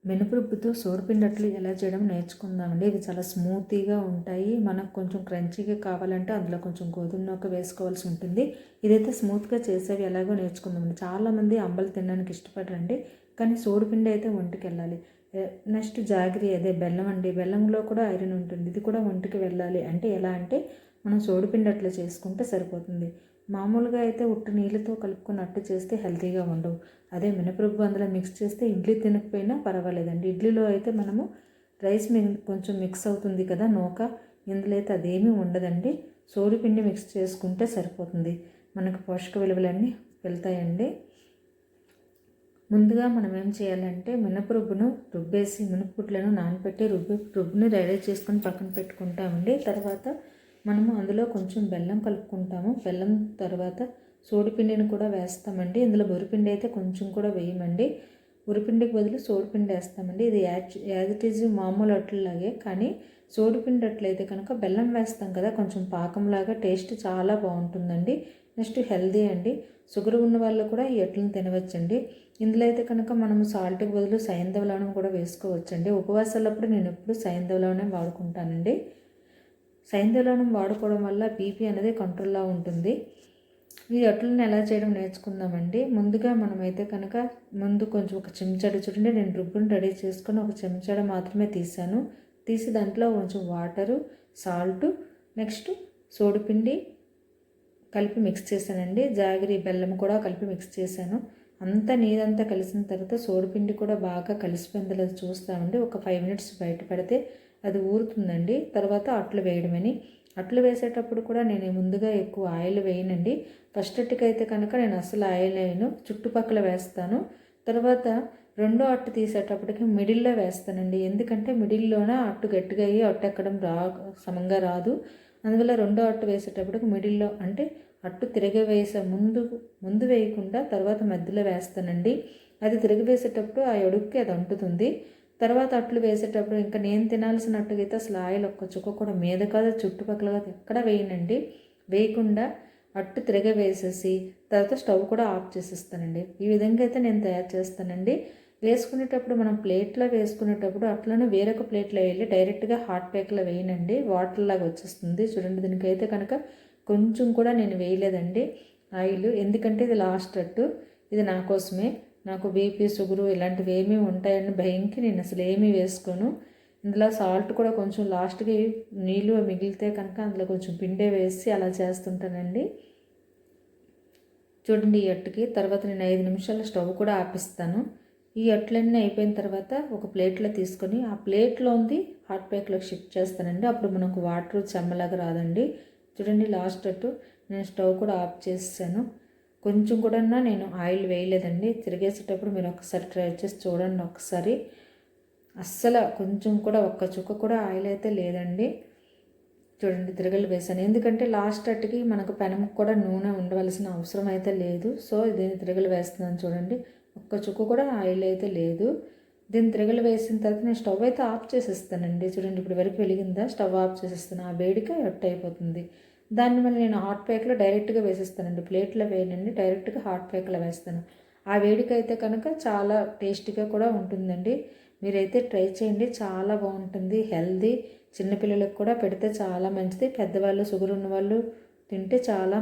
మినపరుబ్బుతో సోడిపిండి అట్లు ఎలా చేయడం నేర్చుకుందామండి. ఇవి చాలా స్మూతీగా ఉంటాయి. మనకు కొంచెం క్రంచీగా కావాలంటే అందులో కొంచెం గోధుమ నూక వేసుకోవాల్సి ఉంటుంది. ఇదైతే స్మూత్గా చేసేవి ఎలాగో నేర్చుకుందామండి. చాలామంది అంబలు తినడానికి ఇష్టపడరండి, కానీ సోడిపిండి అయితే ఒంటికి వెళ్ళాలి. నెక్స్ట్ జాగరి, అదే బెల్లం అండి. బెల్లంలో కూడా ఐరన్ ఉంటుంది. ఇది కూడా ఒంటికి వెళ్ళాలి. అంటే ఎలా అంటే మనం సోడిపిండి అట్లా చేసుకుంటే సరిపోతుంది. మామూలుగా అయితే ఉట్టు నీళ్ళతో కలుపుకొని అట్టు చేస్తే హెల్తీగా ఉండవు. అదే మినపరుబ్బు అందులో మిక్స్ చేస్తే ఇడ్లీ తినకపోయినా పర్వాలేదండి. ఇడ్లీలో అయితే మనము రైస్ కొంచెం మిక్స్ అవుతుంది కదా నూక, ఇందులో అయితే అదేమీ ఉండదండి. సోడిపిండి మిక్స్ చేసుకుంటే సరిపోతుంది. మనకు పోషక విలువలన్నీ వెళ్తాయండి. ముందుగా మనం ఏం చేయాలంటే మినపరుబ్బును రుబ్బేసి మినపగుడ్లను నానబెట్టి రుబ్బుని రెడీ చేసుకొని పక్కన పెట్టుకుంటామండి. తర్వాత మనము అందులో కొంచెం బెల్లం కలుపుకుంటాము. బెల్లం తర్వాత సోడిపిండిని కూడా వేస్తామండి. ఇందులో వరిపిండి అయితే కొంచెం కూడా వేయమండి. వరిపిండికి బదులు సోడిపిండి వేస్తామండి. ఇది యాజ్ ఇట్ ఈజ్ మామూలు అట్లలాగే, కానీ సోడిపిండి అట్లయితే కనుక బెల్లం వేస్తాం కదా, కొంచెం పాకంలాగా టేస్ట్ చాలా బాగుంటుందండి. నెక్స్ట్ హెల్దీ అండి. షుగర్ ఉన్న వాళ్ళు కూడా ఈ అట్లను తినవచ్చండి. ఇందులో అయితే కనుక మనము సాల్ట్కి బదులు సైంధవ లవణం కూడా వేసుకోవచ్చండి. ఉపవాసాలప్పుడు నేను ఎప్పుడు సైంధవ లవణం వాడుకుంటానండి. సైంధవ లవణం వాడుకోవడం వల్ల బీపీ అనేది కంట్రోల్లో ఉంటుంది. ఈ అట్లను ఎలా చేయడం నేర్చుకుందామండి. ముందుగా మనమైతే కనుక కొంచెం ఒక చెంచాడు, చూడండి నేను రుబ్బుని రెడీ చేసుకొని ఒక చెంచాడు మాత్రమే తీసి దాంట్లో కొంచెం వాటరు, సాల్ట్, నెక్స్ట్ సోడిపిండి కలిపి మిక్స్ చేశానండి. జాగరి, బెల్లం కూడా కలిపి మిక్స్ చేశాను. అంతా నీరంతా కలిసిన తర్వాత సోడిపిండి కూడా బాగా కలిసిపోయిందో చూస్తామండి. ఒక 5 మినిట్స్ బయట పెడితే అది ఊరుతుందండి. తర్వాత అట్లు వేయడమని. అట్లు వేసేటప్పుడు కూడా నేను ముందుగా ఎక్కువ ఆయిల్ వేయనండి. ఫస్ట్ అట్టుకైతే కనుక నేను అసలు ఆయిల్ వేయను, చుట్టుపక్కల వేస్తాను. తర్వాత రెండో అట్టు తీసేటప్పటికి మిడిల్లో వేస్తానండి. ఎందుకంటే మిడిల్లోన అట్టు గట్టిగా అయ్యి అట్టు ఎక్కడం సమంగా రాదు. అందువల్ల రెండో అట్టు వేసేటప్పటికి మిడిల్లో, అంటే అట్టు తిరగవేసే ముందు వేయకుండా తర్వాత మధ్యలో వేస్తానండి. అది తిరగవేసేటప్పుడు ఆ అడుగుకి అది అంటుతుంది. తర్వాత అట్లు వేసేటప్పుడు ఇంకా నేను తినాల్సినట్టుగా అయితే అసలు ఆయిల్ ఒక్క చుక్క కూడా మీద కాదు, చుట్టుపక్కల కాదు, ఎక్కడ వేయనండి. వేయకుండా అట్టు తిరగవేసేసి తర్వాత స్టవ్ కూడా ఆఫ్ చేసేస్తానండి. ఈ విధంగా అయితే నేను తయారు చేస్తానండి. వేసుకునేటప్పుడు మనం ప్లేట్లో వేసుకునేటప్పుడు అట్లను వేరొక ప్లేట్లో వేయాలి. డైరెక్ట్గా హాట్ ప్యాక్లో వేయనండి, వాటర్ లాగా వచ్చేస్తుంది. చూడండి, దీనికైతే కనుక కొంచెం కూడా నేను వేయలేదండి ఆయిల్. ఎందుకంటే ఇది లాస్ట్ అట్టు, ఇది నా కోసమే. నాకు బీపీ, షుగరు ఇలాంటివి ఏమీ ఉంటాయని భయంకి నేను అసలు ఏమీ వేసుకోను. ఇందులో సాల్ట్ కూడా కొంచెం లాస్ట్కి నీళ్ళు మిగిలితే కనుక అందులో కొంచెం పిండే వేసి అలా చేస్తుంటానండి. చూడండి, ఈ అట్టుకి తర్వాత నేను 5 నిమిషాలు స్టవ్ కూడా ఆపిస్తాను. ఈ అట్లన్నీ అయిపోయిన తర్వాత ఒక ప్లేట్లో తీసుకొని ఆ ప్లేట్లో ఉంది హాట్ ప్యాక్లోకి షిఫ్ట్ చేస్తానండి. అప్పుడు మనకు వాటర్ చెమ్మలాగా రాదండి. చూడండి, లాస్ట్ అట్టు నేను స్టవ్ కూడా ఆఫ్ చేసాను. కొంచెం కూడా నేను ఆయిల్ వేయలేదండి. తిరిగేసేటప్పుడు మీరు ఒకసారి ట్రై చేసి చూడండి. ఒకసారి అస్సలు కొంచెం కూడా ఒక్క చుక్క కూడా ఆయిల్ అయితే లేదండి. చూడండి, తిరగలు వేసాను. ఎందుకంటే లాస్ట్ అట్టుకి మనకు పెనంకి కూడా నూనె ఉండవలసిన అవసరం అయితే లేదు. సో దీన్ని తిరగలు వేస్తున్నాను. చూడండి, ఒక్క చుక్క కూడా ఆయిల్ అయితే లేదు. దీన్ని తిరగలు వేసిన తర్వాత నేను స్టవ్ అయితే ఆఫ్ చేసేస్తానండి. చూడండి, ఇప్పుడు వరకు వెలిగిందా, స్టవ్ ఆఫ్ చేసేస్తాను. ఆ వేడికి అట్టు అయిపోతుంది. దాన్ని మళ్ళీ నేను హాట్ ప్యాక్లో డైరెక్ట్గా వేసేస్తానండి. ప్లేట్లో వేయనండి, డైరెక్ట్గా హాట్ ప్యాక్లో వేస్తాను. ఆ వేడికి అయితే కనుక చాలా టేస్టీగా కూడా ఉంటుందండి. మీరైతే ట్రై చేయండి, చాలా బాగుంటుంది. హెల్దీ, చిన్నపిల్లలకు కూడా పెడితే చాలా మంచిది. పెద్దవాళ్ళు, షుగర్ ఉన్న వాళ్ళు తింటే చాలా